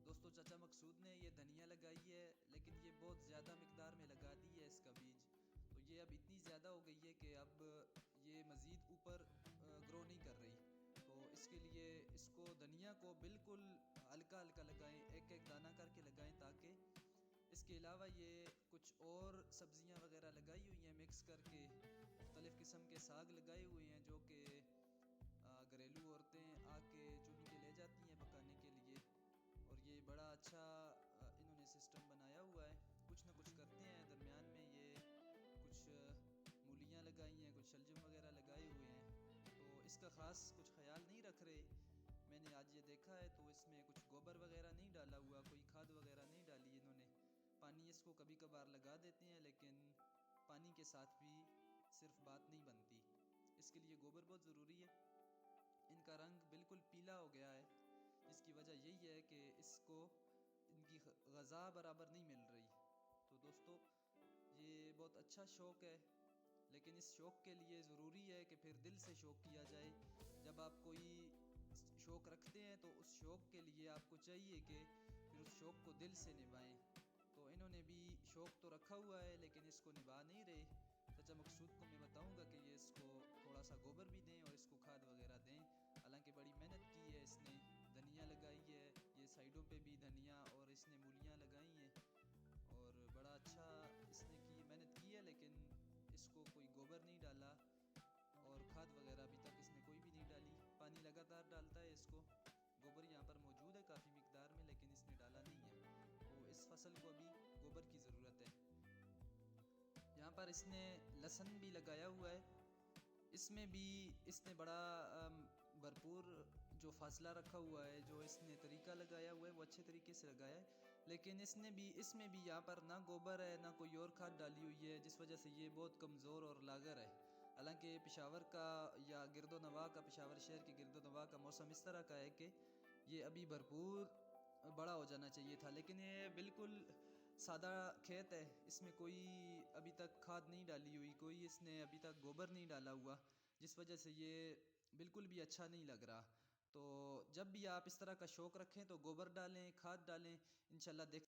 دوستو چچا مقصود نے یہ دھنیا لگائی ہے، لیکن یہ بہت زیادہ مقدار میں لگا دی ہے اس کا بیج. تو یہ اب اتنی زیادہ ہو گئی ہے کہ اب یہ مزید اوپر گرو نہیں کر رہی. تو اس کے لیے اس کو دھنیا کو بالکل ہلکا ہلکا لگائیں، ایک ایک دانہ کر کے لگائیں، تاکہ اس کے علاوہ یہ کچھ اور سبزیاں وغیرہ لگائی ہوئی ہیں مکس کر کے، مختلف قسم کے ساگ لگائے ہوئے ہیں جو کہ گھریلو عورتیں آ کے چن کے لے جاتی ہیں پکانے کے لیے. اور یہ بڑا اچھا انہوں نے سسٹم بنایا ہوا ہے. کچھ نہ کچھ کرتے ہیں درمیان میں، یہ کچھ مولیاں لگائی ہیں، کچھ شلجم وغیرہ لگائے ہوئے ہیں. تو اس کا خاص کچھ خیال نہیں رکھ رہے. میں نے آج یہ دیکھا ہے تو اس میں کچھ گوبر وغیرہ نہیں ڈالا ہوا، کوئی کھاد وغیرہ نہیں ڈالی انہوں نے. پانی اس کو کبھی کبھار لگا دیتے ہیں، لیکن پانی کے ساتھ بھی صرف بات نہیں بنتی. اس کے لیے گوبر بہت ضروری ہے. ان کا رنگ بالکل پیلا ہو گیا ہے، جس کی وجہ یہی ہے کہ اس کو ان کی غذا برابر نہیں مل رہی. تو دوستو یہ بہت اچھا شوق ہے، لیکن اس شوق کے لیے ضروری ہے کہ پھر دل سے شوق کیا جائے. جب آپ کوئی شوق رکھتے ہیں تو اس شوق کے لیے آپ کو چاہیے کہ پھر اس شوق کو دل سے نبھائیں. تو انہوں نے بھی شوق تو رکھا ہوا ہے لیکن اس کو نبھا نہیں رہے. چچا مقصود کو میں بتاؤں گا کہ یہ اس کو تھوڑا سا گوبر بھی دیں اور اس کو کھاد وغیرہ دیں. حالانکہ بڑی محنت کی ہے اس نے، دھنیا لگائی ہے، یہ سائیڈوں پہ بھی دھنیا اور اس نے مولیاں لگائی ہیں، اور بڑا اچھا اس نے محنت کی ہے. لیکن اس کو کوئی گوبر نہیں ڈالا اور کھاد وغیرہ ابھی تک اس نے کوئی بھی نہیں ڈالی. پانی لگاتار ڈالتا ہے اس کو. گوبر یہاں پر موجود ہے کافی مقدار میں، لیکن اس نے ڈالا نہیں ہے. تو اس فصل کو ابھی گوبر کی ضرورت ہے. یہاں پر اس نے لہسن بھی لگایا ہوا ہے. اس میں بھی اس نے بڑا بھرپور جو فاصلہ رکھا ہوا ہے، جو اس نے طریقہ لگایا ہوا ہے وہ اچھے طریقے سے لگایا ہے. لیکن اس میں بھی یہاں پر نہ گوبر ہے نہ کوئی اور کھاد ڈالی ہوئی ہے، جس وجہ سے یہ بہت کمزور اور لاغر ہے. حالانکہ پشاور کا یا گرد و نواح کا، پشاور شہر کے گرد و نواح کا موسم اس طرح کا ہے کہ یہ ابھی بھرپور بڑا ہو جانا چاہیے تھا. لیکن یہ بالکل سادہ کھیت ہے، اس میں کوئی ابھی تک کھاد نہیں ڈالی ہوئی، کوئی اس نے ابھی تک گوبر نہیں ڈالا ہوا، جس وجہ سے یہ بالکل بھی اچھا نہیں لگ رہا. تو جب بھی آپ اس طرح کا شوق رکھیں تو گوبر ڈالیں، کھاد ڈالیں، انشاءاللہ دیکھ